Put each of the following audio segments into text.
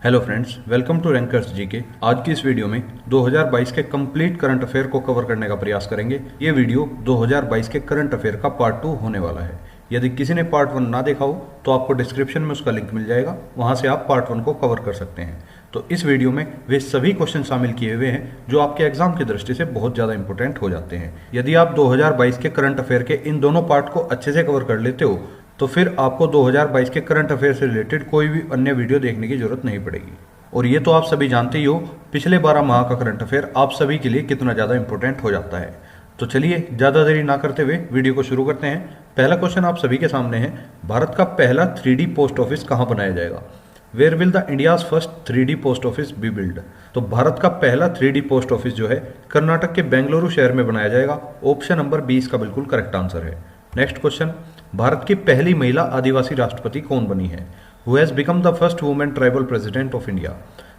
Hello friends, welcome to Rankers GK. आज की इस वीडियो में 2022 के कंप्लीट करंट अफेयर को कवर करने का प्रयास करेंगे। ये वीडियो 2022 के करंट अफेयर का पार्ट 2 होने वाला है। यदि किसी ने पार्ट 1 ना देखा हो तो आपको डिस्क्रिप्शन में उसका लिंक मिल जाएगा, वहां से आप पार्ट 1 को कवर कर सकते हैं। तो इस वीडियो में वे सभी क्वेश्चन शामिल किए हुए हैं जो आपके एग्जाम की दृष्टि से बहुत ज़्यादा इंपॉर्टेंट हो जाते हैं। यदि आप 2022 के करंट अफेयर के इन दोनों पार्ट को अच्छे से कवर कर लेते हो तो फिर आपको 2022 के करंट अफेयर से रिलेटेड कोई भी अन्य वीडियो देखने की जरूरत नहीं पड़ेगी। और ये तो आप सभी जानते ही हो, पिछले 12 माह का करंट अफेयर आप सभी के लिए कितना ज़्यादा इंपॉर्टेंट हो जाता है। तो चलिए ज़्यादा देरी ना करते हुए वीडियो को शुरू करते हैं। पहला क्वेश्चन आप सभी के सामने है, भारत का पहला 3D पोस्ट ऑफिस कहाँ बनाया जाएगा? Where will the India's first 3D post office be build? तो भारत का पहला 3D पोस्ट ऑफिस जो है कर्नाटक के बेंगलुरु शहर में बनाया जाएगा। ऑप्शन नंबर 20 का बिल्कुल करेक्ट आंसर है। नेक्स्ट क्वेश्चन, भारत की पहली महिला आदिवासी राष्ट्रपति कौन बनी है? Who has become the first women tribal president of India?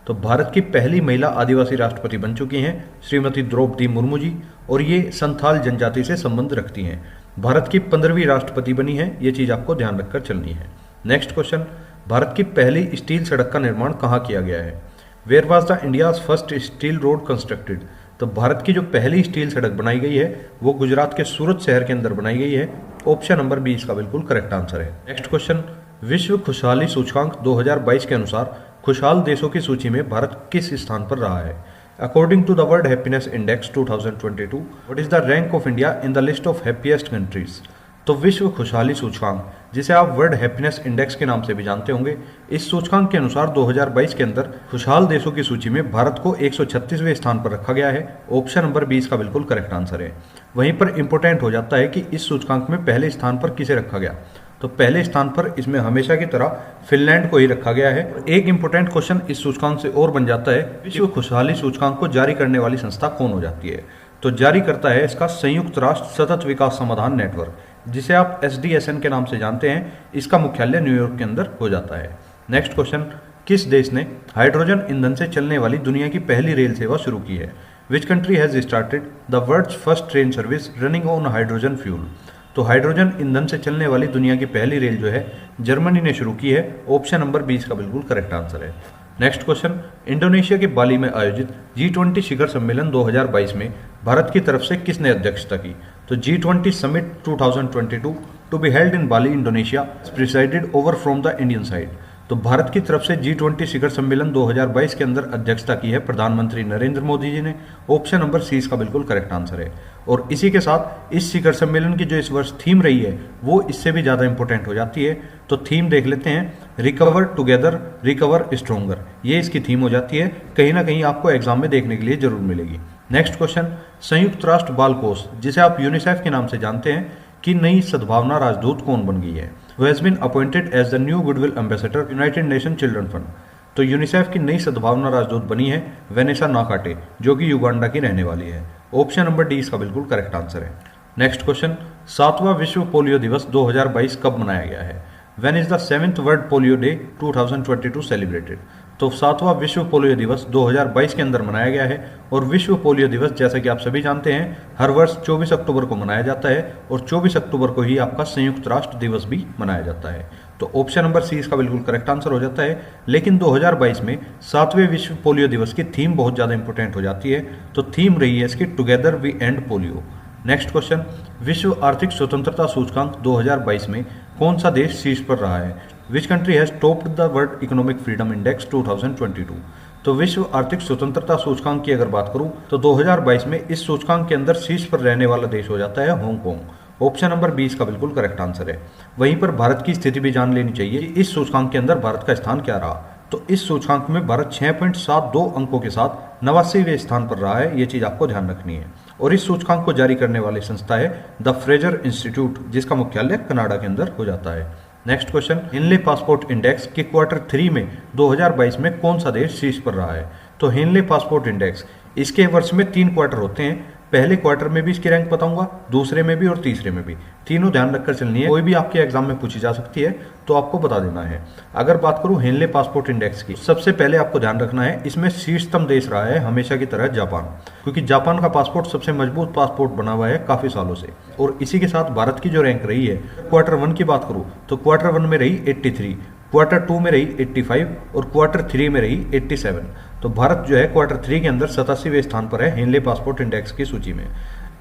तो भारत की पहली महिला आदिवासी राष्ट्रपति बन चुकी हैं श्रीमती द्रौपदी मुर्मू जी, और ये संथाल जनजाति से संबंध रखती हैं। भारत की 15वीं राष्ट्रपति बनी है, ये चीज आपको ध्यान रखकर चलनी है। नेक्स्ट क्वेश्चन, भारत की पहली स्टील सड़क का निर्माण कहाँ किया गया है? Where was the India's first steel road constructed? तो भारत की जो पहली स्टील सड़क बनाई गई है वो गुजरात के सूरत शहर के अंदर बनाई गई है। ऑप्शन नंबर 20 का बिल्कुल करेक्ट आंसर है। नेक्स्ट क्वेश्चन, विश्व खुशहाली सूचकांक 2022 के अनुसार खुशहाल देशों की सूची में भारत किस स्थान पर रहा है? According to the world happiness index 2022, what is the rank of India in the list of happiest countries? तो विश्व खुशहाली सूचकांक, जिसे आप वर्ल्ड हैप्पीनेस इंडेक्स के नाम से भी जानते होंगे, इस सूचकांक के अनुसार 2022 के अंदर खुशहाल देशों की सूची में भारत को 136वें स्थान पर रखा गया है। ऑप्शन नंबर 20 का बिल्कुल करेक्ट आंसर है। वहीं पर इंपॉर्टेंट हो जाता है कि इस सूचकांक में पहले स्थान पर किसे रखा गया? तो पहले स्थान पर इसमें हमेशा की तरह फिनलैंड को ही रखा गया है। एक इंपॉर्टेंट क्वेश्चन इस सूचकांक से और बन जाता है, विश्व खुशहाली सूचकांक को जारी करने वाली संस्था कौन हो जाती है? तो जारी करता है इसका संयुक्त राष्ट्र सतत विकास समाधान नेटवर्क, जिसे आप SDSN के नाम से जानते हैं। इसका मुख्यालय न्यूयॉर्क के अंदर हो जाता है। नेक्स्ट क्वेश्चन, किस देश ने हाइड्रोजन ईंधन से चलने वाली दुनिया की पहली रेल सेवा शुरू की है? Which country has started the world's first train service running on hydrogen fuel? तो हाइड्रोजन ईंधन से चलने वाली दुनिया की पहली रेल जो है जर्मनी ने शुरू की है। ऑप्शन नंबर 20 का बिल्कुल करेक्ट आंसर है। नेक्स्ट क्वेश्चन, इंडोनेशिया के बाली में आयोजित G20 शिखर सम्मेलन 2022 में भारत की तरफ से किसने अध्यक्षता की? तो G20 summit 2022 to be held in Bali Indonesia presided over from the Indian side. तो भारत की तरफ से G20 शिखर सम्मेलन 2022 के अंदर अध्यक्षता की है प्रधानमंत्री नरेंद्र मोदी जी ने। ऑप्शन नंबर 30 इसका बिल्कुल करेक्ट आंसर है। और इसी के साथ इस शिखर सम्मेलन की जो इस वर्ष थीम रही है वो इससे भी ज़्यादा इंपॉर्टेंट हो जाती है। तो थीम देख लेते हैं, रिकवर टुगेदर रिकवर स्ट्रोंगर, ये इसकी थीम हो जाती है। कहीं ना कहीं आपको एग्जाम में देखने के लिए जरूर मिलेगी। नेक्स्ट क्वेश्चन, संयुक्त राष्ट्र बाल कोष, जिसे आप यूनिसेफ के नाम से जानते हैं, की नई सद्भावना राजदूत कौन बन गई है? Who has been appointed as the new goodwill ambassador United Nation Children Fund? तो यूनिसेफ की नई सद्भावना राजदूत बनी है वेनेसा नाकाटे, जो कि युगांडा की रहने वाली है। ऑप्शन नंबर 20 का बिल्कुल करेक्ट आंसर है। नेक्स्ट क्वेश्चन, 7वां विश्व पोलियो दिवस 2022 कब मनाया गया है? When is the 7th world polio day 2022 celebrated? तो 7वां विश्व पोलियो दिवस 2022 के अंदर मनाया गया है। और विश्व पोलियो दिवस जैसा कि आप सभी जानते हैं हर वर्ष 24 अक्टूबर को मनाया जाता है, और 24 अक्टूबर को ही आपका संयुक्त राष्ट्र दिवस भी मनाया जाता है। तो ऑप्शन नंबर C इसका बिल्कुल करेक्ट आंसर हो जाता है। लेकिन 2022 में 7वें विश्व पोलियो दिवस की थीम बहुत ज़्यादा इंपॉर्टेंट हो जाती है। तो थीम रही है इसकी together we end polio. Next question, विश्व आर्थिक स्वतंत्रता सूचकांक 2022 में कौन सा देश शीर्ष पर रहा है? Which country has topped the world economic freedom index 2022? तो विश्व आर्थिक स्वतंत्रता सूचकांक की अगर बात करूं तो 2022 में इस सूचकांक के अंदर शीर्ष पर रहने वाला देश हो जाता है हांगकांग। ऑप्शन नंबर 20 का बिल्कुल करेक्ट आंसर है। वहीं पर भारत की स्थिति भी जान लेनी चाहिए कि इस सूचकांक के अंदर भारत का स्थान क्या रहा। तो इस सूचकांक में भारत 6.72 अंकों के साथ 89वें स्थान पर रहा है, ये चीज आपको ध्यान रखनी है। और इस सूचकांक को जारी करने वाली संस्था है द फ्रेजर इंस्टीट्यूट, जिसका मुख्यालय कनाडा के अंदर हो जाता है। Next question, Henley passport index के क्वार्टर 3 में 2022 में कौन सा देश शीर्ष पर रहा है? तो हेनले पासपोर्ट इंडेक्स, इसके वर्ष में 3 क्वार्टर होते हैं। पहले क्वार्टर में भी इसकी रैंक बताऊंगा, दूसरे में भी और तीसरे में भी। तीनों ध्यान रखकर चलनी है, कोई भी आपके एग्जाम में पूछी जा सकती है तो आपको बता देना है। अगर बात करूं हेनले पासपोर्ट इंडेक्स की, सबसे पहले आपको ध्यान रखना है इसमें शीर्षतम देश रहा है हमेशा की तरह जापान, क्योंकि जापान का पासपोर्ट सबसे मजबूत पासपोर्ट बना हुआ है काफी सालों से। और इसी के साथ भारत की जो रैंक रही है क्वार्टर 1 की बात करूं तो क्वार्टर 1 में रही 83, क्वार्टर 2 में रही 85 और क्वार्टर 3 में रही 87। तो भारत जो है क्वार्टर 3 के अंदर 87वें स्थान पर है हेनले पासपोर्ट इंडेक्स की सूची में।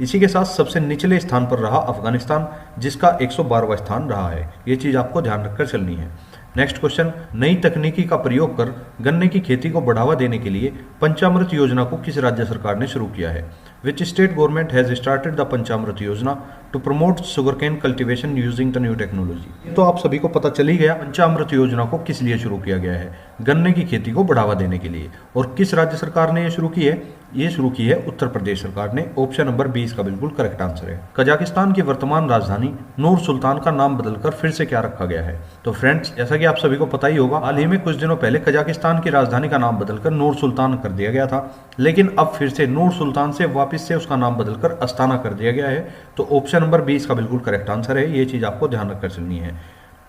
इसी के साथ सबसे निचले स्थान पर रहा अफगानिस्तान, जिसका 112वां स्थान रहा है। ये चीज आपको ध्यान रखकर चलनी है। नेक्स्ट क्वेश्चन, नई तकनीकी का प्रयोग कर गन्ने की खेती को बढ़ावा देने के लिए पंचामृत योजना को किस राज्य सरकार ने शुरू किया है? Which state government has started the Panchamrit yojana to promote sugarcane cultivation using the new technology? तो आप सभी को पता चल ही गया पंचामृत योजना को किस लिए शुरू किया गया है, गन्ने की खेती को बढ़ावा देने के लिए। और किस राज्य सरकार ने यह शुरू की है? ये शुरू की है उत्तर प्रदेश सरकार ने। ऑप्शन नंबर 20 का बिल्कुल करेक्ट आंसर है। कजाकिस्तान की वर्तमान राजधानी नूर सुल्तान का नाम बदलकर फिर से क्या रखा गया है? तो फ्रेंड्स, जैसा कि आप सभी को पता ही होगा, हाल ही में कुछ दिनों पहले कजाकिस्तान की राजधानी का नाम बदलकर नूर सुल्तान कर दिया गया था, लेकिन अब फिर से नूर सुल्तान से वापस से उसका नाम बदलकर अस्ताना कर दिया गया है। तो ऑप्शन नंबर 20 का बिल्कुल करेक्ट आंसर है। ये चीज आपको ध्यान रखकर चलनी है।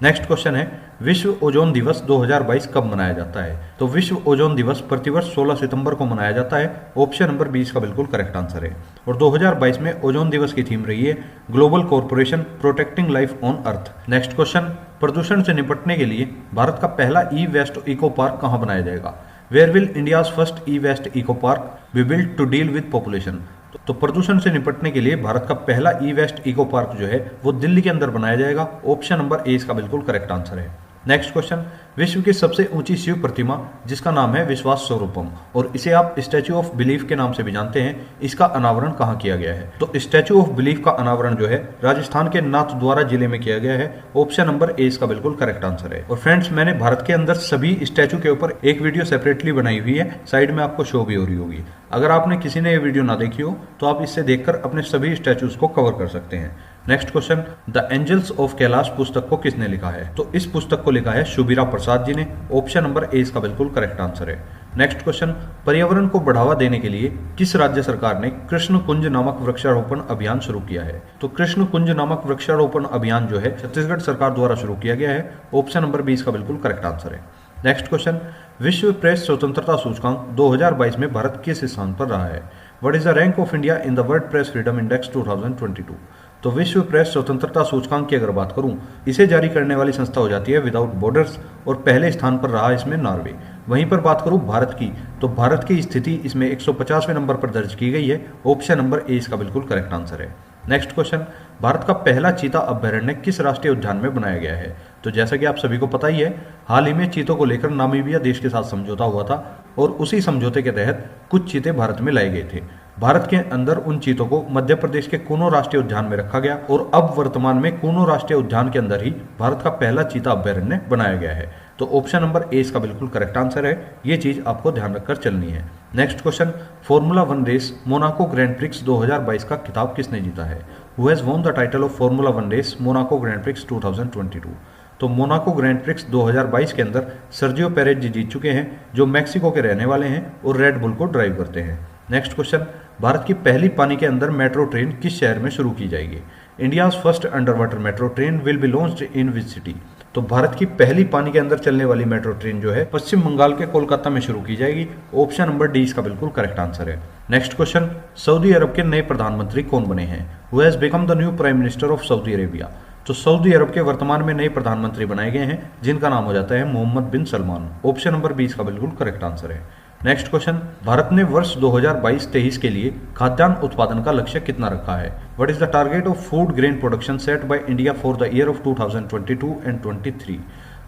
नेक्स्ट क्वेश्चन है, विश्व ओजोन दिवस 2022 कब मनाया जाता है? तो विश्व ओजोन दिवस प्रतिवर्ष 16 सितंबर को मनाया जाता है। ऑप्शन नंबर 20 का बिल्कुल करेक्ट आंसर है। और 2022 में ओजोन दिवस की थीम रही है global corporation protecting life on earth. Next question, प्रदूषण से निपटने के लिए भारत का पहला ई वेस्ट इको पार्क कहाँ बनाया जाएगा? Where will India's first e waste eco park be built to deal with population? तो प्रदूषण से निपटने के लिए भारत का पहला ई वेस्ट इको पार्क जो है वो दिल्ली के अंदर बनाया जाएगा। ऑप्शन नंबर ए इसका बिल्कुल करेक्ट आंसर है। नेक्स्ट क्वेश्चन, विश्व की सबसे ऊंची शिव प्रतिमा जिसका नाम है विश्वास स्वरूपम और इसे आप स्टैच्यू ऑफ बिलीफ के नाम से भी जानते हैं, इसका अनावरण कहाँ किया गया है? तो स्टैच्यू ऑफ बिलीफ का अनावरण जो है राजस्थान के नाथद्वारा जिले में किया गया है। ऑप्शन नंबर ए इसका बिल्कुल करेक्ट आंसर है। और फ्रेंड्स, मैंने भारत के अंदर सभी स्टैच्यू के ऊपर एक वीडियो सेपरेटली बनाई हुई है, साइड में आपको शो भी हो रही होगी। अगर आपने किसी ने ये वीडियो ना देखी हो तो आप इससे देखकर अपने सभी स्टैच्यूज को कवर कर सकते हैं। Next question, the angels of Kailash पुस्तक को किसने लिखा है? तो इस पुस्तक को लिखा है शुभीरा प्रसाद जी ने। ऑप्शन नंबर ए इसका बिल्कुल करेक्ट आंसर है। नेक्स्ट क्वेश्चन, पर्यावरण को बढ़ावा देने के लिए किस राज्य सरकार ने कृष्ण कुंज नामक वृक्षारोपण अभियान शुरू किया है? तो कृष्ण कुंज नामक वृक्षारोपण अभियान जो है छत्तीसगढ़ सरकार द्वारा शुरू किया गया है। ऑप्शन नंबर 20 का बिल्कुल करेक्ट आंसर है। नेक्स्ट क्वेश्चन, विश्व प्रेस स्वतंत्रता सूचकांक 2022 में भारत किस स्थान पर रहा है? What is the rank of India in the world press freedom index 2022? तो विश्व प्रेस स्वतंत्रता सूचकांक की अगर बात करूं, इसे जारी करने वाली संस्था हो जाती है विदाउट बॉर्डर्स और पहले स्थान पर रहा इसमें नॉर्वे। वहीं पर बात करूं भारत की, तो भारत की स्थिति इसमें 150वें नंबर पर दर्ज की गई है। ऑप्शन नंबर ए इसका बिल्कुल करेक्ट आंसर है। नेक्स्ट क्वेश्चन, भारत का पहला चीता अभ्यारण्य किस राष्ट्रीय उद्यान में बनाया गया है? तो जैसा कि आप सभी को पता ही है, हाल ही में चीतों को लेकर नामीबिया देश के साथ समझौता हुआ था और उसी समझौते के तहत कुछ चीते भारत में लाए गए थे। भारत के अंदर उन चीतों को मध्य प्रदेश के कूनो राष्ट्रीय उद्यान में रखा गया और अब वर्तमान में कूनो राष्ट्रीय उद्यान के अंदर ही भारत का पहला चीता अभ्यारण्य बनाया गया है। तो ऑप्शन नंबर ए इसका बिल्कुल करेक्ट आंसर है। ये चीज आपको ध्यान रखकर चलनी है। Next question, formula 1 race Monaco grand prix 2022 का खिताब किसने जीता है? Who has won the title of formula 1 race Monaco grand prix 2022? तो मोनाको ग्रैंड प्रिक्स 2022 के अंदर सर्जियो पेरेज जी जीत चुके हैं, जो मैक्सिको के रहने वाले हैं और रेड बुल को ड्राइव करते हैं। नेक्स्ट क्वेश्चन, भारत की पहली पानी के अंदर मेट्रो ट्रेन किस शहर में शुरू की जाएगी? India's first under water metro train will be launched in which city? तो भारत की पहली पानी के अंदर चलने वाली मेट्रो ट्रेन जो है पश्चिम बंगाल के कोलकाता में शुरू की जाएगी। ऑप्शन नंबर डी इसका बिल्कुल करेक्ट आंसर है। नेक्स्ट क्वेश्चन, सऊदी अरब के नए प्रधानमंत्री कौन बने हैं? Who has become the new prime minister of Saudi Arabia? तो सऊदी अरब के वर्तमान में नए प्रधानमंत्री बनाए गए हैं, जिनका नाम हो जाता है मोहम्मद बिन सलमान। ऑप्शन नंबर 20 का बिल्कुल करेक्ट आंसर है। नेक्स्ट क्वेश्चन, भारत ने वर्ष 2022-23 के लिए खाद्यान्न उत्पादन का लक्ष्य कितना रखा है? What is the target of food grain production set by India for the year of 2022 and 23?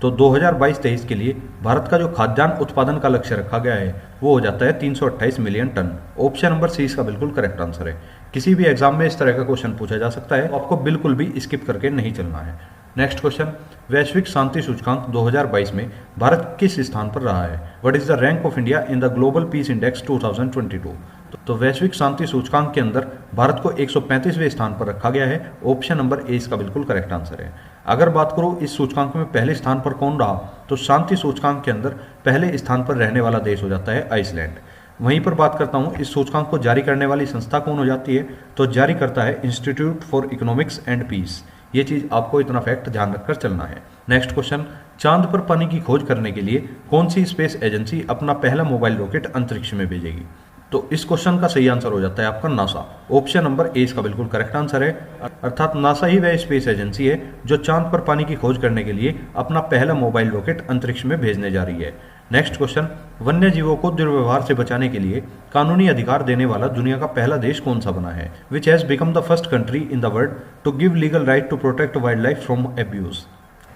तो 2022-23 के लिए भारत का जो खाद्यान्न उत्पादन का लक्ष्य रखा गया है वो हो जाता है 328 million ton. Option number C इसका बिल्कुल करेक्ट आंसर है। किसी भी एग्जाम में इस तरह का क्वेश्चन पूछा जा सकता है, तो आपको बिल्कुल भी स्किप करके नहीं चलना है। नेक्स्ट क्वेश्चन, वैश्विक शांति सूचकांक 2022 में भारत किस स्थान पर रहा है? What is the rank of India in the global peace index 2022? तो वैश्विक शांति सूचकांक के अंदर भारत को 135वें स्थान पर रखा गया है। ऑप्शन नंबर ए इसका बिल्कुल करेक्ट आंसर है। अगर बात करो इस सूचकांक में पहले स्थान पर कौन रहा, तो शांति सूचकांक के अंदर पहले स्थान पर रहने वाला देश हो जाता है आइसलैंड। वहीं पर बात करता हूं इस सूचकांक को जारी करने वाली संस्था कौन हो जाती है, तो जारी करता है institute for economics and peace. ये चीज आपको इतना फैक्ट ध्यान रखकर चलना है। नेक्स्ट क्वेश्चन, चांद पर पानी की खोज करने के लिए कौन सी स्पेस एजेंसी अपना पहला मोबाइल रॉकेट अंतरिक्ष में भेजेगी? तो इस क्वेश्चन का सही आंसर हो जाता है आपका नासा। ऑप्शन नंबर ए इसका बिल्कुल करेक्ट आंसर है। अर्थात नासा ही वह स्पेस एजेंसी है जो चांद पर पानी की खोज करने के लिए अपना पहला मोबाइल रॉकेट अंतरिक्ष में भेजने जा रही है। नेक्स्ट क्वेश्चन, वन्य जीवों को दुर्व्यवहार से बचाने के लिए कानूनी अधिकार देने वाला दुनिया का पहला देश कौन सा बना है? Which has become the first country in the world to give legal right to protect wild life from abuse.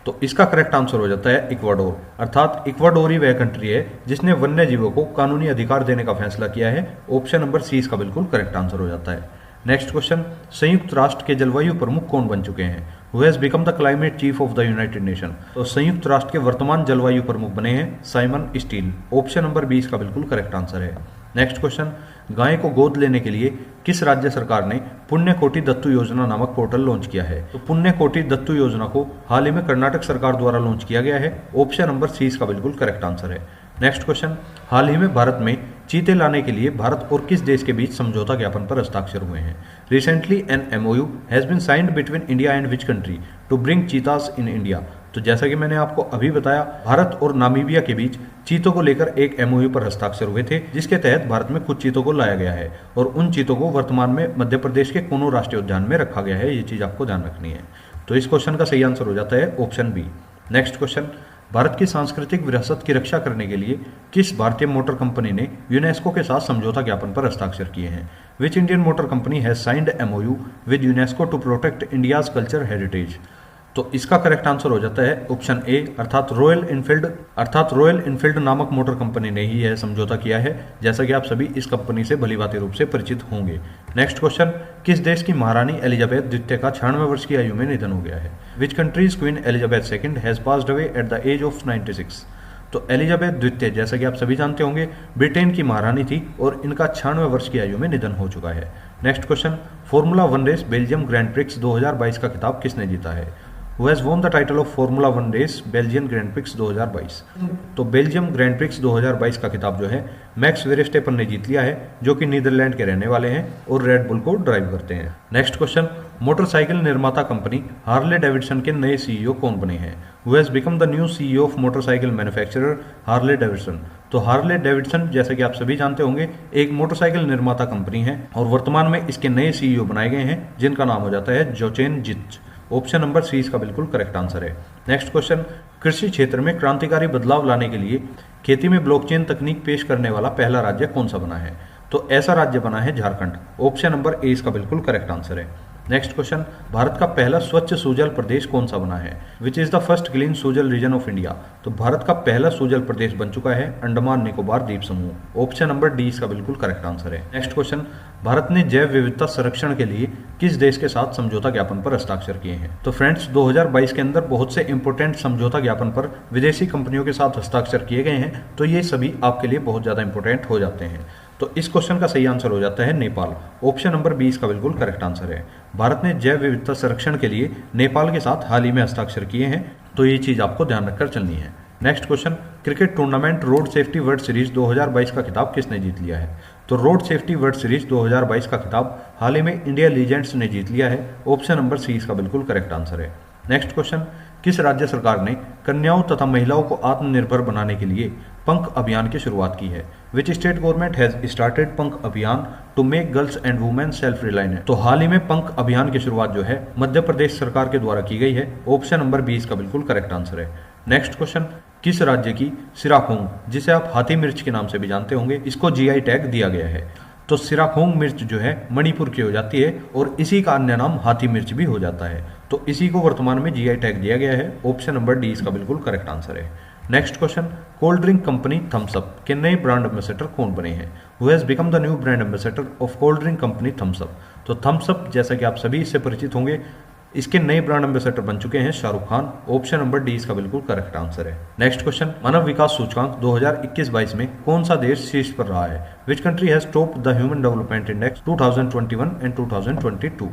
तो इसका करेक्ट आंसर हो जाता है इक्वाडोर। अर्थात इक्वाडोर ही वह कंट्री है जिसने वन्य जीवों को कानूनी अधिकार देने का फैसला किया है। ऑप्शन नंबर सी इसका बिल्कुल करेक्ट आंसर हो जाता है। नेक्स्ट क्वेश्चन, संयुक्त राष्ट्र के जलवायु प्रमुख कौन बन चुके हैं? Who has become the climate chief of the United Nation. तो संयुक्त राष्ट्र के वर्तमान जलवायु प्रमुख बने हैं Simon Steel. Option number B इसका बिल्कुल करेक्ट आंसर है। नेक्स्ट क्वेश्चन, गाय को गोद लेने के लिए किस राज्य सरकार ने पुण्य कोटि दत्तू योजना नामक पोर्टल लॉन्च किया है? तो पुण्य कोटि दत्तू योजना को हाल ही में कर्नाटक सरकार द्वारा लॉन्च किया गया है। ऑप्शन नंबर सी इसका बिल्कुल करेक्ट आंसर है। नेक्स्ट क्वेश्चन, हाल ही में भारत में चीते लाने के लिए भारत और किस देश के बीच समझौता ज्ञापन पर हस्ताक्षर हुए हैं? Recently an MOU has been signed between India and which country to bring cheetahs in India. तो जैसा कि मैंने आपको अभी बताया, भारत और नामीबिया के बीच चीतों को लेकर एक एमओयू पर हस्ताक्षर हुए थे, जिसके तहत भारत में कुछ चीतों को लाया गया है और उन चीतों को वर्तमान में मध्य प्रदेश के कूनो राष्ट्रीय उद्यान में रखा गया है। ये चीज आपको ध्यान रखनी है। तो इस क्वेश्चन का सही आंसर हो जाता है option B. Next question, Bharat की सांस्कृतिक विरासत की रक्षा करने के लिए किस भारतीय मोटर कंपनी ने यूनेस्को के साथ समझौता ज्ञापन पर हस्ताक्षर किए हैं? Which Indian motor company has signed MOU with UNESCO to protect India's culture heritage. तो इसका करेक्ट आंसर हो जाता है ऑप्शन ए, अर्थात रॉयल इनफील्ड नामक मोटर कंपनी ने ही यह समझौता किया है। जैसा कि आप सभी इस कंपनी से भलीभांति रूप से परिचित होंगे। नेक्स्ट क्वेश्चन, किस देश की महारानी एलिजाबेथ द्वितीय का 96 वर्ष की आयु में निधन हो गया है? Which country's queen Elizabeth second has passed away at the age of 96। तो एलिजाबेथ द्वितीय, जैसा कि आप सभी जानते होंगे, ब्रिटेन की महारानी थी और इनका 96 वर्ष की आयु में निधन हो चुका है। Next question, formula 1 race Belgium grand prix 2022 का खिताब किसने जीता है? Who has won the title of Formula 1 race Belgian grand prix 2022। तो बेल्जियम ग्रैंड प्रिक्स 2022 का खिताब जो है मैक्स वेरस्टेपन ने जीत लिया है, जो कि नीदरलैंड के रहने वाले हैं और रेड बुल को ड्राइव करते हैं। नेक्स्ट क्वेश्चन, मोटरसाइकिल निर्माता कंपनी हार्ले डेविडसन के नए सीईओ कौन बने हैं? Who has become the new CEO of motorcycle manufacturer Harley Davidson. तो हार्ले डेविडसन, जैसे कि आप सभी जानते होंगे, एक मोटरसाइकिल निर्माता कंपनी है और वर्तमान में इसके नए सीईओ बनाए गए हैं, जिनका नाम हो जाता है जोचेन जिच। ऑप्शन नंबर सी इसका बिल्कुल करेक्ट आंसर है। नेक्स्ट क्वेश्चन, कृषि क्षेत्र में क्रांतिकारी बदलाव लाने के लिए खेती में ब्लॉकचेन तकनीक पेश करने वाला पहला राज्य कौन सा बना है? तो ऐसा राज्य बना है झारखंड। ऑप्शन नंबर ए इसका बिल्कुल करेक्ट आंसर है। नेक्स्ट क्वेश्चन, भारत का पहला स्वच्छ सुजल प्रदेश कौन सा बना है? Which is the first clean sujal region of India. तो भारत का पहला सुजल प्रदेश बन चुका है अंडमान निकोबार द्वीप समूह। ऑप्शन नंबर डी इसका बिल्कुल करेक्ट आंसर है। नेक्स्ट क्वेश्चन, भारत ने जैव विविधता संरक्षण के लिए किस देश के साथ समझौता ज्ञापन पर हस्ताक्षर किए हैं? तो फ्रेंड्स, 2022 के अंदर बहुत से इंपोर्टेंट समझौता ज्ञापन पर विदेशी कंपनियों के साथ हस्ताक्षर किए गए हैं, तो ये सभी आपके लिए बहुत ज्यादा इंपोर्टेंट हो जाते हैं। तो इस क्वेश्चन का सही आंसर हो जाता है नेपाल। ऑप्शन नंबर 20 का बिल्कुल करेक्ट आंसर है। भारत ने जैव विविधता संरक्षण के लिए नेपाल के साथ हाल ही में हस्ताक्षर किए हैं, तो ये चीज आपको ध्यान रखकर चलनी है। Next question, cricket tournament road safety world series 2022 का खिताब किसने जीत लिया है? तो रोड सेफ्टी वर्ल्ड सीरीज 2022 का खिताब हाल ही में इंडिया लीजेंड्स ने जीत लिया है। ऑप्शन नंबर सी इसका बिल्कुल करेक्ट आंसर है। नेक्स्ट क्वेश्चन, किस राज्य सरकार ने कन्याओं तथा महिलाओं को आत्मनिर्भर बनाने के लिए पंख अभियान की शुरुआत की है? Which state government has started Pankh Abhiyan to make girls and women self reliant. तो हाल ही में पंख अभियान की शुरुआत जो है मध्य प्रदेश सरकार के द्वारा की गई है। ऑप्शन नंबर 20 का बिल्कुल करेक्ट आंसर है। नेक्स्ट क्वेश्चन, किस राज्य की सिराखोंग, जिसे आप हाथी मिर्च के नाम से भी जानते होंगे, इसको जीआई टैग दिया गया है? तो सिराखोंग मिर्च जो है मणिपुर की हो जाती है और इसी का अन्य नाम हाथी मिर्च भी हो जाता है, तो इसी को वर्तमान में जीआई टैग दिया गया है। ऑप्शन नंबर डी इसका बिल्कुल करेक्ट आंसर है। Next question, cold drink company Thums Up के नए ब्रांड एम्बेसडर कौन बने हैं? Who has become the new brand ambassador of cold drink company Thums Up. तो थम्स अप, जैसा कि आप सभी इससे परिचित होंगे, इसके नए ब्रांड एम्बेसडर बन चुके हैं Shahrukh Khan. Option number D इसका बिल्कुल करेक्ट आंसर है। नेक्स्ट क्वेश्चन, मानव विकास सूचकांक 2021-22 में कौन सा देश शीर्ष पर रहा है? Which country has topped the human development index 2021 and 2022।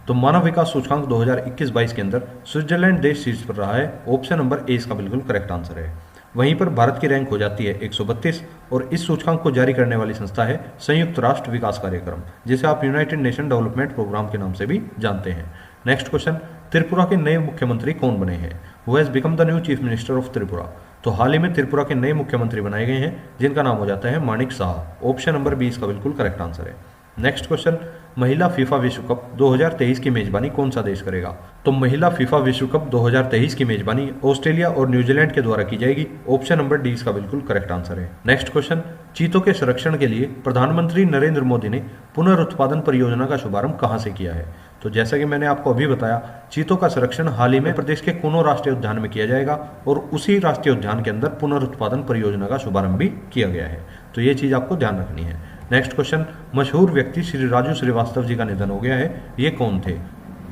तो मानव विकास सूचकांक 2021-22 के अंदर स्विट्जरलैंड देश शीर्ष पर रहा है। ऑप्शन नंबर ए इसका बिल्कुल करेक्ट आंसर है। वहीं पर भारत की रैंक हो जाती है 132 और इस सूचकांक को जारी करने वाली संस्था है संयुक्त राष्ट्र विकास कार्यक्रम, जिसे आप यूनाइटेड नेशन डेवलपमेंट प्रोग्राम के नाम से भी जानते हैं। नेक्स्ट क्वेश्चन, त्रिपुरा के नए मुख्यमंत्री कौन बने हैं? Who has become the new chief minister of Tripura. तो हाल ही में त्रिपुरा के नए मुख्यमंत्री बनाए गए हैं जिनका नाम हो जाता है माणिक साह। ऑप्शन नंबर 20 का बिल्कुल करेक्ट आंसर है। नेक्स्ट क्वेश्चन, महिला फीफा विश्व कप 2023 की मेजबानी कौन सा देश करेगा? तो महिला फीफा विश्व कप 2023 की मेजबानी ऑस्ट्रेलिया और न्यूजीलैंड के द्वारा की जाएगी। ऑप्शन नंबर डी इसका बिल्कुल करेक्ट आंसर है। नेक्स्ट क्वेश्चन, चीतों के संरक्षण के लिए प्रधानमंत्री नरेंद्र मोदी ने पुनरुत्पादन परियोजना का शुभारंभ कहां से किया है? तो जैसा कि मैंने आपको अभी बताया, चीतों का संरक्षण हाल ही में प्रदेश के कुनो राष्ट्रीय उद्यान में किया जाएगा और उसी राष्ट्रीय उद्यान के अंदर पुनरुत्पादन परियोजना का शुभारंभ भी किया गया है। तो ये चीज आपको ध्यान रखनी है। नेक्स्ट क्वेश्चन, मशहूर व्यक्ति श्री राजू श्रीवास्तव जी का निधन हो गया है, ये कौन थे?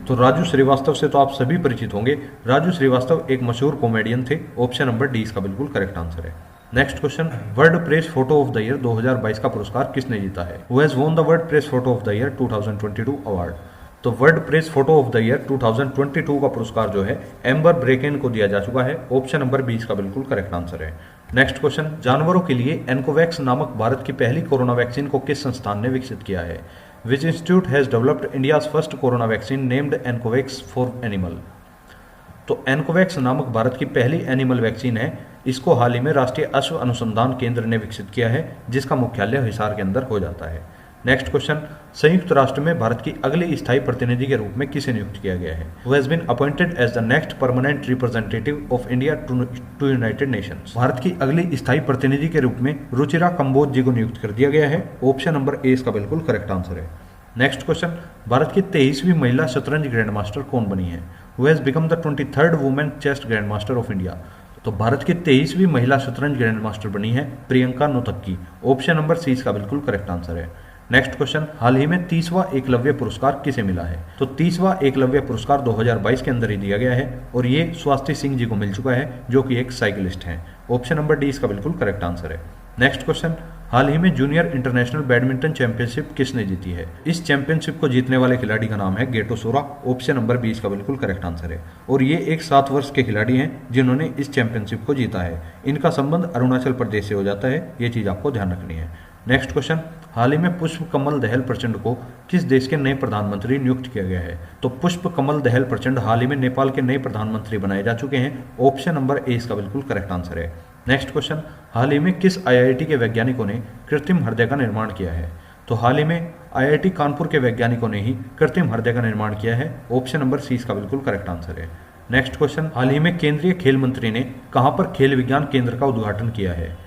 तो राजू श्रीवास्तव से तो आप सभी परिचित होंगे। राजू श्रीवास्तव एक मशहूर कॉमेडियन थे। ऑप्शन नंबर डी इसका बिल्कुल करेक्ट आंसर है। Next question, world press photo of the year 2022 का पुरस्कार किसने जीता है? Who has won the world press photo of the year 2022 award? तो world press photo of the year 2022 का पुरस्कार जो है एम्बर ब्रेकेन को दिया जा चुका है। ऑप्शन नंबर 20 का बिल्कुल करेक्ट आंसर है। नेक्स्ट क्वेश्चन, जानवरों के लिए एनकोवैक्स नामक भारत की पहली कोरोना वैक्सीन को किस संस्थान ने विकसित किया है? Which institute has developed India's first corona vaccine named Ancovax for animal? तो एनकोवैक्स नामक भारत की पहली एनिमल वैक्सीन है। इसको हाल ही में राष्ट्रीय अश्व अनुसंधान केंद्र ने विकसित किया है, जिसका मुख्यालय हिसार के अंदर हो जाता है। नेक्स्ट क्वेश्चन, संयुक्त राष्ट्र में भारत की अगली स्थायी प्रतिनिधि के रूप में किसे नियुक्त किया गया है? Who has been appointed as the next permanent representative of India to United Nations? Bharat की अगली स्थायी प्रतिनिधि के रूप में रुचिरा कंबोज जी को नियुक्त कर दिया गया है। ऑप्शन नंबर ए इसका बिल्कुल करेक्ट आंसर है। नेक्स्ट क्वेश्चन, भारत की 23वीं महिला शतरंज ग्रैंड मास्टर कौन बनी है? Who has become the 23rd women chess grand master of India? तो भारत की 23वीं महिला शतरंज ग्रैंड मास्टर बनी है प्रियंका नोतक्की। ऑप्शन नंबर सी इसका बिल्कुल करेक्ट आंसर है। नेक्स्ट क्वेश्चन, हाल ही में 30वां एकलव्य पुरस्कार किसे मिला है? तो 30वां एकलव्य पुरस्कार 2022 के अंदर ही दिया गया है और ये स्वाति सिंह जी को मिल चुका है, जो कि एक साइकिलिस्ट हैं। ऑप्शन नंबर डी इसका बिल्कुल करेक्ट आंसर है। नेक्स्ट क्वेश्चन, हाल ही में जूनियर इंटरनेशनल बैडमिंटन चैंपियनशिप किसने जीती है? इस चैंपियनशिप को जीतने वाले खिलाड़ी का नाम है गेटो सोरा। ऑप्शन नंबर 20 का बिल्कुल करेक्ट आंसर है और ये एक 7 वर्ष के खिलाड़ी हैं जिन्होंने इस चैंपियनशिप को जीता है। इनका संबंध अरुणाचल प्रदेश से हो जाता है, ये चीज आपको ध्यान रखनी है। नेक्स्ट क्वेश्चन, हाल ही में पुष्प कमल दहल प्रचंड को किस देश के नए प्रधानमंत्री नियुक्त किया गया है? तो पुष्प कमल दहल प्रचंड हाल ही में नेपाल के नए प्रधानमंत्री बनाए जा चुके हैं। ऑप्शन नंबर ए इसका बिल्कुल करेक्ट आंसर है। नेक्स्ट क्वेश्चन, हाल ही में किस आईआईटी के वैज्ञानिकों ने कृत्रिम हृदय का निर्माण किया है? तो हाल ही में आईआईटी कानपुर के वैज्ञानिकों ने ही कृत्रिम हृदय का निर्माण किया है। ऑप्शन नंबर सी इसका बिल्कुल करेक्ट आंसर है। नेक्स्ट क्वेश्चन, हाल ही में केंद्रीय खेल मंत्री ने कहां पर खेल विज्ञान केंद्र का उद्घाटन किया है?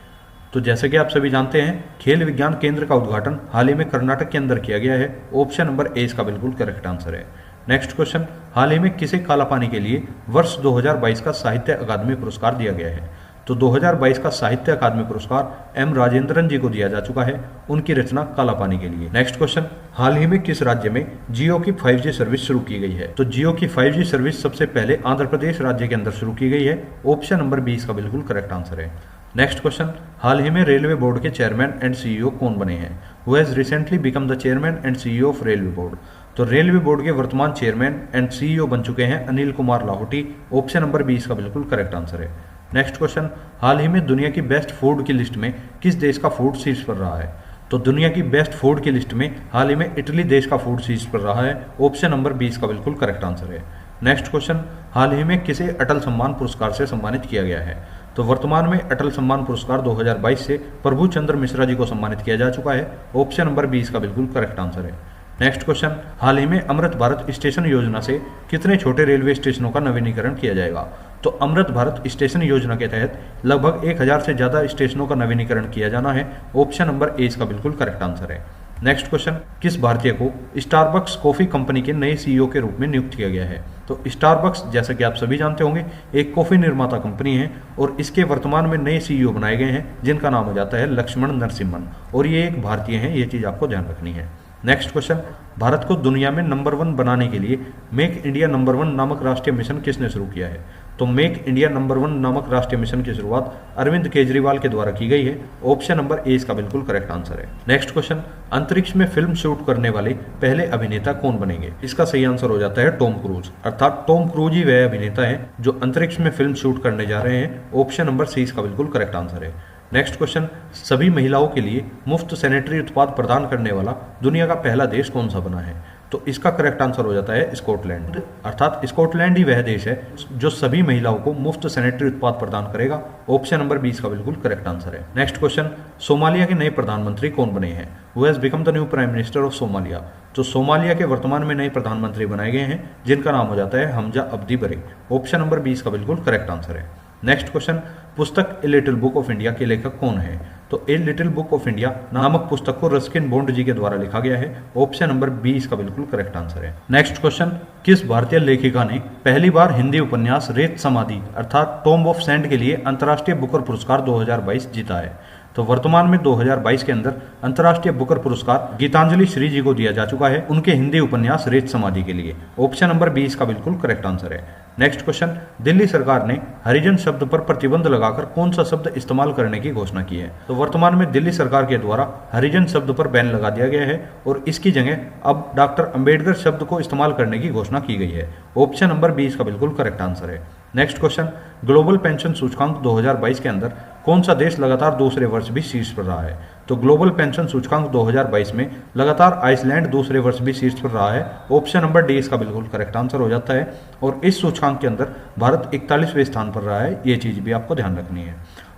तो जैसे कि आप सभी जानते हैं, खेल विज्ञान केंद्र का उद्घाटन हाल ही में कर्नाटक के अंदर किया गया है। ऑप्शन नंबर ए इसका बिल्कुल करेक्ट आंसर है। नेक्स्ट क्वेश्चन, हाल ही में किसे काला पानी के लिए वर्ष 2022 का साहित्य अकादमी पुरस्कार दिया गया है? तो 2022 का साहित्य अकादमी पुरस्कार एम राजेंद्रन जी को दिया जा चुका है, उनकी रचना काला पानी के लिए। नेक्स्ट क्वेश्चन, हाल ही में किस राज्य में जियो की 5G सर्विस शुरू की गई है? तो जियो की 5G सर्विस सबसे पहले आंध्र प्रदेश राज्य के अंदर शुरू की गई है। ऑप्शन नंबर 20 का बिल्कुल करेक्ट आंसर है। नेक्स्ट क्वेश्चन, हाल ही में रेलवे बोर्ड के चेयरमैन एंड सीईओ कौन बने हैं? Who has recently become the chairman and CEO of railway board? तो रेलवे बोर्ड के वर्तमान चेयरमैन एंड सीईओ बन चुके हैं अनिल कुमार लाहौटी। ऑप्शन नंबर 20 का बिल्कुल करेक्ट आंसर है। नेक्स्ट क्वेश्चन, हाल ही में दुनिया की बेस्ट फूड की लिस्ट में किस देश का फूड शीर्ष पर रहा है? तो दुनिया की बेस्ट फूड की लिस्ट में हाल ही में इटली देश का फूड शीर्ष पर रहा है। ऑप्शन नंबर 20 का बिल्कुल करेक्ट आंसर है। नेक्स्ट क्वेश्चन, हाल ही में किसे अटल सम्मान पुरस्कार से सम्मानित किया गया है? तो वर्तमान में अटल सम्मान पुरस्कार 2022 से प्रभु चंद्र मिश्रा जी को सम्मानित किया जा चुका है। ऑप्शन नंबर 20 का बिल्कुल करेक्ट आंसर है। नेक्स्ट क्वेश्चन, हाल ही में अमृत भारत स्टेशन योजना से कितने छोटे रेलवे स्टेशनों का नवीनीकरण किया जाएगा? तो अमृत भारत स्टेशन योजना के तहत लगभग 1000 से ज्यादा स्टेशनों का नवीनीकरण किया जाना है। ऑप्शन नंबर ए इसका बिल्कुल करेक्ट आंसर है। नेक्स्ट क्वेश्चन, किस भारतीय को स्टारबक्स कॉफी कंपनी के नए सीईओ के रूप में नियुक्त किया गया है? तो स्टारबक्स, जैसा कि आप सभी जानते होंगे, एक कॉफी निर्माता कंपनी है और इसके वर्तमान में नए सीईओ बनाए गए हैं जिनका नाम हो जाता है लक्ष्मण नरसिम्हन और ये एक भारतीय हैं, ये चीज आपको ध्यान रखनी है। नेक्स्ट क्वेश्चन, भारत को दुनिया में नंबर 1 बनाने के लिए मेक इंडिया नंबर 1 नामक राष्ट्रीय मिशन किसने शुरू किया है? तो मेक इंडिया नंबर 1 नामक राष्ट्रीय मिशन की शुरुआत अरविंद केजरीवाल के द्वारा की गई है। ऑप्शन नंबर ए इसका बिल्कुल करेक्ट आंसर है। नेक्स्ट क्वेश्चन, अंतरिक्ष में फिल्म शूट करने वाले पहले अभिनेता कौन बनेंगे? इसका सही आंसर हो जाता है टॉम क्रूज, अर्थात टॉम क्रूज ही वह अभिनेता है जो अंतरिक्ष में फिल्म शूट करने जा रहे हैं। ऑप्शन नंबर सी इसका बिल्कुल करेक्ट आंसर है। नेक्स्ट क्वेश्चन, सभी महिलाओं के लिए मुफ्त सैनिटरी उत्पाद प्रदान करने वाला दुनिया का पहला देश कौन सा बना है? तो इसका करेक्ट आंसर हो जाता है स्कॉटलैंड। अर्थात स्कॉटलैंड ही वह देश है जो सभी महिलाओं को मुफ्त सैनिटरी उत्पाद प्रदान करेगा। ऑप्शन नंबर 20 का बिल्कुल करेक्ट आंसर है। नेक्स्ट क्वेश्चन, सोमालिया के नए प्रधानमंत्री कौन बने हैं? Who has become the new prime minister of Somalia? तो सोमालिया के वर्तमान में नए प्रधानमंत्री बनाए गए हैं जिनका नाम हो जाता है हमजा अब्दी बरे। ऑप्शन नंबर 20 का बिल्कुल करेक्ट आंसर है। नेक्स्ट क्वेश्चन, पुस्तक a little book of India के लेखक कौन है? तो a little book of India नामक पुस्तक को रस्किन बॉन्ड जी के द्वारा लिखा गया है। ऑप्शन नंबर 20 का बिल्कुल करेक्ट आंसर है। नेक्स्ट क्वेश्चन, किस भारतीय लेखिका ने पहली बार हिंदी उपन्यास रेत समाधि अर्थात टॉम्ब ऑफ सैंड के लिए अंतर्राष्ट्रीय बुकर पुरस्कार 2022 जीता है? तो वर्तमान में 2022 के अंदर अंतर्राष्ट्रीय बुकर पुरस्कार गीतांजलि श्री जी को दिया जा चुका है उनके हिंदी उपन्यास रेत समाधि के लिए। ऑप्शन नंबर 20 का बिल्कुल करेक्ट आंसर है। नेक्स्ट क्वेश्चन, दिल्ली सरकार ने हरिजन शब्द पर प्रतिबंध लगाकर कौन सा शब्द इस्तेमाल करने की घोषणा की है? तो वर्तमान में दिल्ली सरकार के द्वारा हरिजन शब्द पर बैन लगा दिया गया है और इसकी जगह अब डॉक्टर अंबेडकर शब्द को इस्तेमाल करने की घोषणा की गई है। ऑप्शन नंबर 20 का बिल्कुल करेक्ट आंसर है। नेक्स्ट क्वेश्चन, ग्लोबल पेंशन सूचकांक 2022 के अंदर कौन सा देश लगातार दूसरे वर्ष भी शीर्ष पर रहा है? तो ग्लोबल पेंशन सूचकांक 2022 में लगातार आइसलैंड दूसरे वर्ष भी शीर्ष पर रहा है। ऑप्शन नंबर 20 का बिल्कुल करेक्ट आंसर हो जाता है और इस सूचकांक के अंदर भारत 41वें स्थान पर रहा है, ये चीज भी आपको ध्यान रखनी है।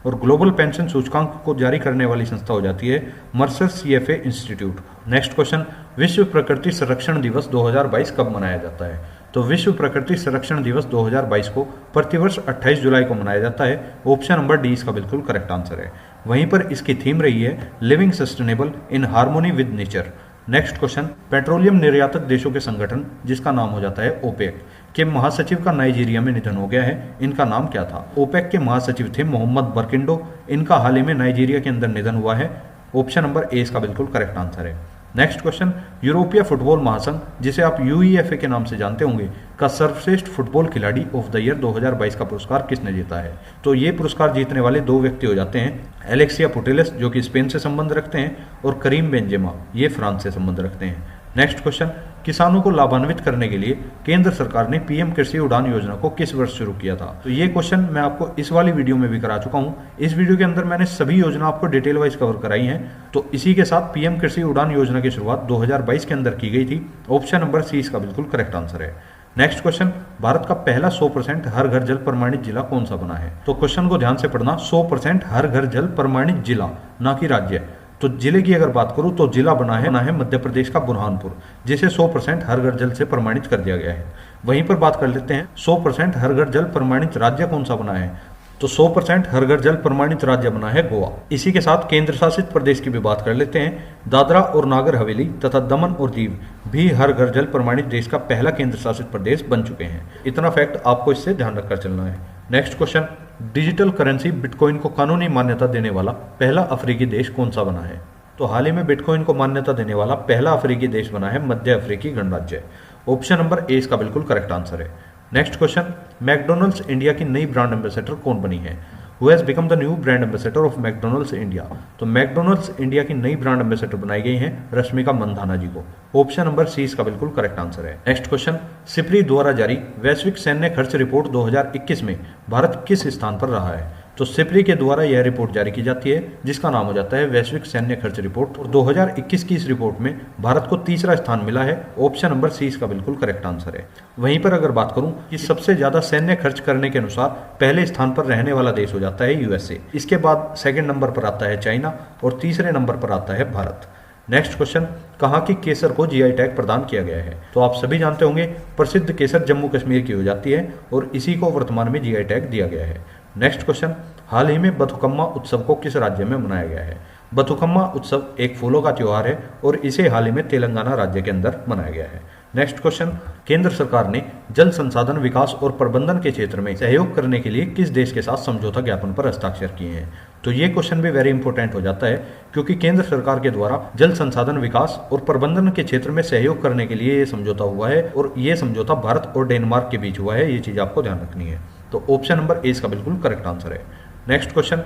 और ग्लोबल पेंशन सूचकांक को जारी करने वाली संस्था हो जाती है Mercer CFA institute. Next question, विश्व प्रकृति संरक्षण दिवस 2022 कब मनाया जाता है? तो विश्व प्रकृति संरक्षण दिवस 2022 को प्रतिवर्ष 28 जुलाई को मनाया जाता है। ऑप्शन नंबर 20 का बिल्कुल करेक्ट आंसर है। वहीं पर इसकी थीम रही है living sustainable in harmony with nature. Next question, petroleum निर्यातक देशों के संगठन जिसका नाम हो जाता है ओपेक के महासचिव का नाइजीरिया में निधन हो गया है, इनका नाम क्या था? ओपेक के महासचिव थे मोहम्मद बरकिंडो, इनका हाल ही में नाइजीरिया के अंदर निधन हुआ है। ऑप्शन नंबर ए का बिल्कुल करेक्ट आंसर है। नेक्स्ट क्वेश्चन, यूरोपीय फुटबॉल महासंघ जिसे आप UEFA के नाम से जानते होंगे का सर्वश्रेष्ठ फुटबॉल खिलाड़ी ऑफ द ईयर 2022 का पुरस्कार किसने जीता है? तो ये पुरस्कार जीतने वाले दो व्यक्ति हो जाते हैं एलेक्सिया पुटेलस जो कि स्पेन से संबंध रखते हैं और करीम बेंजेमा ये फ्रांस से संबंध रखते हैं। नेक्स्ट क्वेश्चन, किसानों को लाभान्वित करने के लिए केंद्र सरकार ने PM कृषि उड़ान योजना को किस वर्ष शुरू किया था? तो ये क्वेश्चन मैं आपको इस वाली वीडियो में भी करा चुका हूं। इस वीडियो के अंदर मैंने सभी योजना आपको डिटेल वाइज कवर कराई हैं। तो इसी के साथ PM कृषि उड़ान योजना की शुरुआत 2022 के अंदर की गई थी। ऑप्शन नंबर C इसका बिल्कुल करेक्ट आंसर है। नेक्स्ट क्वेश्चन, भारत का पहला 100% हर घर जल प्रमाणित जिला कौन सा बना है? तो क्वेश्चन को ध्यान से पढ़ना, 100% हर घर जल प्रमाणित जिला, ना कि राज्य। तो जिले की अगर बात करूं तो जिला बना है मध्य प्रदेश का बुरहानपुर, जिसे 100% हर घर जल से प्रमाणित कर दिया गया है। वहीं पर बात कर लेते हैं 100% हर घर जल प्रमाणित राज्य कौन सा बना है? तो 100% हर घर जल प्रमाणित राज्य बना है गोवा। इसी के साथ केंद्र शासित प्रदेश की भी बात कर लेते हैं। दादरा और नागर हवेली तथा दमन और दीव भी हर घर जल प्रमाणित देश का पहला केंद्र शासित प्रदेश बन चुके हैं। इतना फैक्ट आपको इससे ध्यान रखकर चलना है। Next question, digital currency bitcoin को कानूनी मान्यता देने वाला पहला अफ्रीकी देश कौन सा बना है? तो हाल ही में बिटकॉइन को मान्यता देने वाला पहला अफ्रीकी देश बना है मध्य अफ्रीकी गणराज्य। ऑप्शन नंबर ए इसका बिल्कुल करेक्ट आंसर है। नेक्स्ट क्वेश्चन, मैकडोनल्ड्स इंडिया की नई ब्रांड एम्बेसडर कौन बनी है? Who has become the new brand ambassador of McDonald's India? तो मैकडोनल्ड्स इंडिया की नई ब्रांड एम्बेसडर बनाई गई हैं रश्मिका मंदाना जी को। ऑप्शन नंबर सी इसका बिल्कुल करेक्ट आंसर है। नेक्स्ट क्वेश्चन, सिप्री द्वारा जारी वैश्विक सैन्य खर्च रिपोर्ट 2021 में भारत किस स्थान पर रहा है? तो सिप्री के द्वारा यह रिपोर्ट जारी की जाती है जिसका नाम हो जाता है वैश्विक सैन्य खर्च रिपोर्ट, और 2021 की इस रिपोर्ट में भारत को तीसरा स्थान मिला है। ऑप्शन नंबर सी इसका बिल्कुल करेक्ट आंसर है। वहीं पर अगर बात करूं कि सबसे ज्यादा सैन्य खर्च करने के अनुसार पहले स्थान पर रहने वाला देश हो जाता है USA, इसके बाद सेकंड नंबर पर आता है चाइना और तीसरे नंबर पर आता है भारत। नेक्स्ट क्वेश्चन, कहाँ की केसर को GI टैग प्रदान किया गया है? तो आप सभी जानते होंगे प्रसिद्ध केसर जम्मू कश्मीर की हो जाती है और इसी को वर्तमान में GI टैग दिया गया है। नेक्स्ट क्वेश्चन, हाल ही में बथुकम्मा उत्सव को किस राज्य में मनाया गया है? बथुकम्मा उत्सव एक फूलों का त्योहार है और इसे हाल ही में तेलंगाना राज्य के अंदर मनाया गया है। नेक्स्ट क्वेश्चन, केंद्र सरकार ने जल संसाधन विकास और प्रबंधन के क्षेत्र में सहयोग करने के लिए किस देश के साथ समझौता ज्ञापन पर हस्ताक्षर किए हैं? तो ये क्वेश्चन भी वेरी इंपॉर्टेंट हो जाता है क्योंकि केंद्र सरकार के द्वारा जल संसाधन विकास और प्रबंधन के क्षेत्र में सहयोग करने के लिए ये समझौता हुआ है और ये समझौता भारत और डेनमार्क के बीच हुआ है। ये चीज आपको ध्यान रखनी है। तो ऑप्शन नंबर ए इसका बिल्कुल करेक्ट आंसर है। नेक्स्ट क्वेश्चन,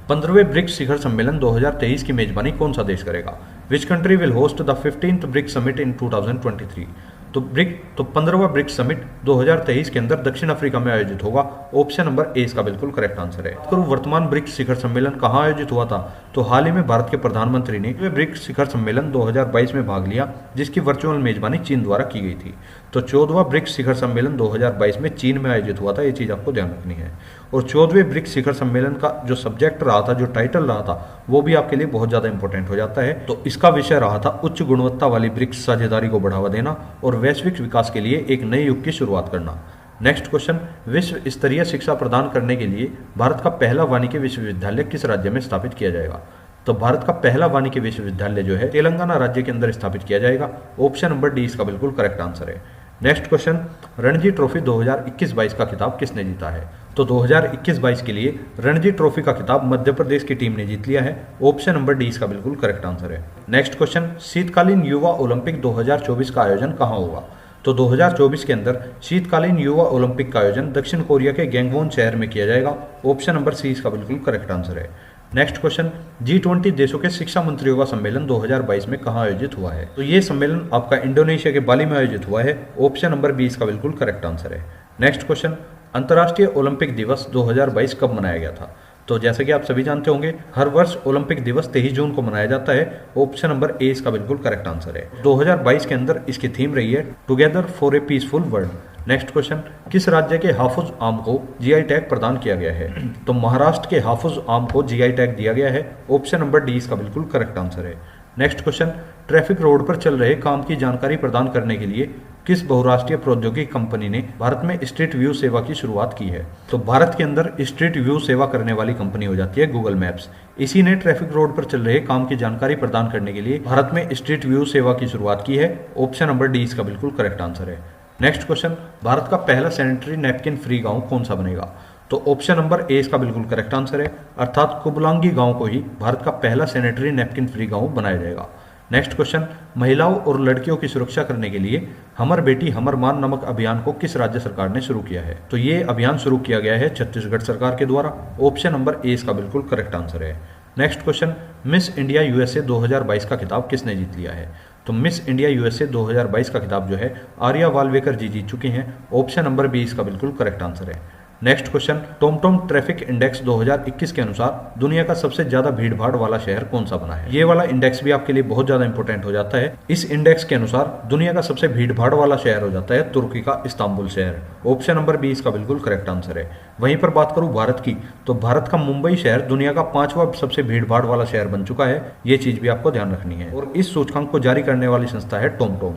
15वें ब्रिक्स शिखर सम्मेलन 2023 की मेजबानी कौन सा देश करेगा? Which country will host the 15th BRICS summit in 2023? तो 15वां ब्रिक्स समिट 2023 के अंदर दक्षिण अफ्रीका में आयोजित होगा। ऑप्शन नंबर ए इसका बिल्कुल करेक्ट आंसर है। करूं वर्तमान ब्रिक्स शिखर सम्मेलन कहां आयोजित हुआ था, तो हाल ही में भारत के प्रधानमंत्री ने ब्रिक्स शिखर सम्मेलन 2022 में भाग लिया, जिसकी वर्चुअल मेजबानी चीन द्वारा की गई थी। तो 14वां ब्रिक्स शिखर सम्मेलन 2022 में चीन में आयोजित हुआ था, ये चीज आपको ध्यान रखनी है। और 14वें ब्रिक्स शिखर सम्मेलन का जो सब्जेक्ट रहा था, जो टाइटल रहा था, वो भी आपके लिए बहुत ज्यादा इंपॉर्टेंट हो जाता है। तो इसका विषय रहा था उच्च गुणवत्ता वाली ब्रिक्स साझेदारी को बढ़ावा देना और वैश्विक विकास के लिए एक नए युग की शुरुआत करना। नेक्स्ट क्वेश्चन, विश्व स्तरीय शिक्षा प्रदान करने के लिए भारत का पहला वानिकी विश्वविद्यालय किस राज्य में स्थापित किया जाएगा? तो भारत का पहला वानिकी विश्वविद्यालय जो है तेलंगाना राज्य के अंदर स्थापित किया जाएगा। ऑप्शन नंबर डी इसका बिल्कुल करेक्ट आंसर है। नेक्स्ट क्वेश्चन, रणजी ट्रॉफी 2021-22 का खिताब किसने जीता है? तो 2021-22 के लिए रणजी ट्रॉफी का खिताब मध्य प्रदेश की टीम ने जीत लिया है। ऑप्शन नंबर डी इसका बिल्कुल करेक्ट आंसर है। नेक्स्ट क्वेश्चन, शीतकालीन युवा ओलंपिक 2024 का आयोजन कहां होगा? तो 2024 के अंदर शीतकालीन युवा ओलंपिक का आयोजन दक्षिण कोरिया के गैंगवॉन शहर में किया जाएगा। ऑप्शन नंबर सी इसका बिल्कुल करेक्ट आंसर है। नेक्स्ट क्वेश्चन, G20 देशों के शिक्षा मंत्रियों का सम्मेलन 2022 में कहां आयोजित हुआ है? तो ये सम्मेलन आपका इंडोनेशिया के बाली में आयोजित हुआ है। ऑप्शन नंबर बी इसका बिल्कुल करेक्ट आंसर है। नेक्स्ट क्वेश्चन, अंतर्राष्ट्रीय ओलंपिक दिवस 2022 कब मनाया गया था? तो जैसे कि आप सभी जानते होंगे, हर वर्ष ओलंपिक दिवस 23 जून को मनाया जाता है। ऑप्शन नंबर ए इसका बिल्कुल करेक्ट आंसर है। 2022 के अंदर इसकी थीम रही है together for a peaceful world. Next question, किस राज्य के हाफुज आम को जीआई टैग प्रदान किया गया है? तो महाराष्ट्र के हाफुज आम को जीआई टैग दिया गया है। ऑप्शन नंबर डी इसका बिल्कुल करेक्ट आंसर है। नेक्स्ट क्वेश्चन, ट्रैफिक रोड पर चल रहे काम की जानकारी प्रदान करने के लिए किस बहुराष्ट्रीय प्रौद्योगिकी कंपनी ने भारत में स्ट्रीट व्यू सेवा की शुरुआत की है? तो भारत के अंदर स्ट्रीट व्यू सेवा करने वाली कंपनी हो जाती है गूगल मैप्स। इसी ने ट्रैफिक रोड पर चल रहे काम की जानकारी प्रदान करने के लिए भारत में स्ट्रीट व्यू सेवा की शुरुआत की है। ऑप्शन नंबर डी इसका बिल्कुल करेक्ट आंसर है। नेक्स्ट क्वेश्चन, भारत का पहला सैनिटरी नैपकिन फ्री गांव कौन सा बनेगा? तो ऑप्शन नंबर ए इसका बिल्कुल करेक्ट आंसर है, अर्थात कुबलांगी गांव को ही भारत का पहला सैनिटरी नैपकिन फ्री गांव बनाया जाएगा। नेक्स्ट क्वेश्चन, महिलाओं और लड़कियों की सुरक्षा करने के लिए हमर बेटी हमर मान नामक अभियान को किस राज्य सरकार ने शुरू किया है? तो ये अभियान शुरू किया गया है छत्तीसगढ़ सरकार के द्वारा। ऑप्शन नंबर ए इसका बिल्कुल करेक्ट आंसर है। Next question, miss India USA 2022 का खिताब किसने जीत लिया है? तो मिस इंडिया यूएसए 2022 का खिताब जो है आर्या वालवेकर जी जीत चुके हैं। ऑप्शन नंबर बी इसका बिल्कुल करेक्ट आंसर है। Next question, TomTom traffic index 2021 के अनुसार दुनिया का सबसे ज्यादा भीड़ भाड़ वाला शहर कौन सा बना है? ये वाला इंडेक्स भी आपके लिए बहुत ज्यादा इंपॉर्टेंट हो जाता है। इस इंडेक्स के अनुसार दुनिया का सबसे भीड़ भाड़ वाला शहर हो जाता है तुर्की का इस्तांबुल शहर। ऑप्शन नंबर बी इसका बिल्कुल करेक्ट आंसर है। वहीं पर बात करूं भारत की, तो भारत का मुंबई शहर दुनिया का 5वां सबसे भीड़ भाड़ वाला शहर बन चुका है। ये चीज भी आपको ध्यान रखनी है। और इस सूचकांक को जारी करने वाली संस्था है TomTom.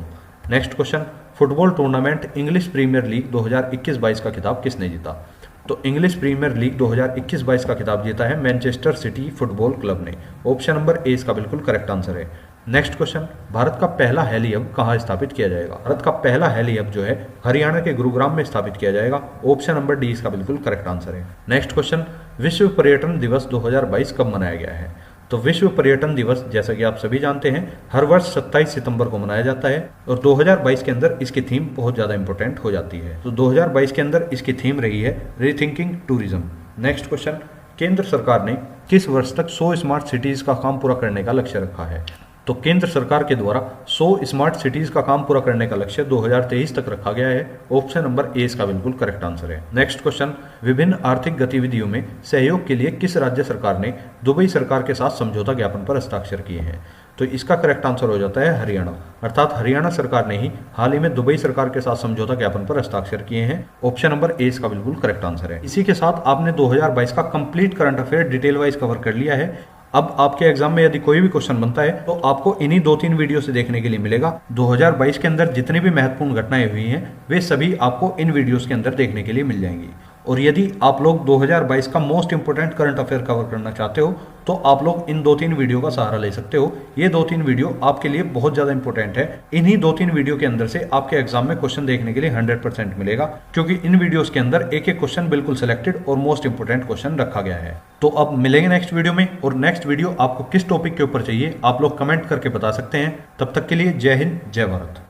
Next question, football tournament English Premier League 2021-22 का खिताब किसने जीता? तो इंग्लिश प्रीमियर लीग 2021-22 का खिताब जीता है मैनचेस्टर सिटी फुटबॉल क्लब ने। ऑप्शन नंबर ए इसका बिल्कुल करेक्ट आंसर है। नेक्स्ट क्वेश्चन, भारत का पहला हेली हब कहाँ स्थापित किया जाएगा? भारत का पहला हेली हब जो है हरियाणा के गुरुग्राम में स्थापित किया जाएगा। ऑप्शन नंबर डी इसका बिल्कुल करेक्ट आंसर है। नेक्स्ट क्वेश्चन, विश्व पर्यटन दिवस 2022 कब मनाया गया है? तो विश्व पर्यटन दिवस जैसा कि आप सभी जानते हैं हर वर्ष 27 सितंबर को मनाया जाता है। और 2022 के अंदर इसकी थीम बहुत ज़्यादा इंपॉर्टेंट हो जाती है। तो 2022 के अंदर इसकी थीम रही है रीथिंकिंग टूरिज्म। नेक्स्ट क्वेश्चन, केंद्र सरकार ने किस वर्ष तक 100 स्मार्ट सिटीज का काम पूरा करने का लक्ष्य रखा है? तो केंद्र सरकार के द्वारा 100 स्मार्ट सिटीज का काम पूरा करने का लक्ष्य 2023 तक रखा गया है। ऑप्शन नंबर ए इसका बिल्कुल करेक्ट आंसर है। नेक्स्ट क्वेश्चन, विभिन्न आर्थिक गतिविधियों में सहयोग के लिए किस राज्य सरकार ने दुबई सरकार के साथ समझौता ज्ञापन पर हस्ताक्षर किए हैं? तो इसका करेक्ट आंसर हो जाता है हरियाणा, अर्थात हरियाणा सरकार ने ही हाल ही में दुबई सरकार के साथ समझौता ज्ञापन पर हस्ताक्षर किए हैं। ऑप्शन नंबर ए इसका बिल्कुल करेक्ट आंसर है। इसी के साथ आपने 2022 का complete current affair detail wise cover कर लिया है। अब आपके एग्जाम में यदि कोई भी क्वेश्चन बनता है तो आपको इन्हीं 2-3 वीडियो से देखने के लिए मिलेगा। 2022 के अंदर जितनी भी महत्वपूर्ण घटनाएं हुई हैं वे सभी आपको इन वीडियोस के अंदर देखने के लिए मिल जाएंगी। और यदि आप लोग 2022 का most important current affair cover करना चाहते हो तो आप लोग इन 2-3 वीडियो का सहारा ले सकते हो। ये 2-3 वीडियो आपके लिए बहुत ज़्यादा इंपॉर्टेंट है। इन्हीं 2-3 वीडियो के अंदर से आपके एग्जाम में क्वेश्चन देखने के लिए 100% मिलेगा, क्योंकि इन वीडियोस के अंदर एक एक क्वेश्चन बिल्कुल सिलेक्टेड और मोस्ट इंपोर्टेंट क्वेश्चन रखा गया है। तो अब मिलेंगे नेक्स्ट वीडियो में, और नेक्स्ट वीडियो आपको किस टॉपिक के ऊपर चाहिए आप लोग कमेंट करके बता सकते हैं। तब तक के लिए जय हिंद, जय भारत।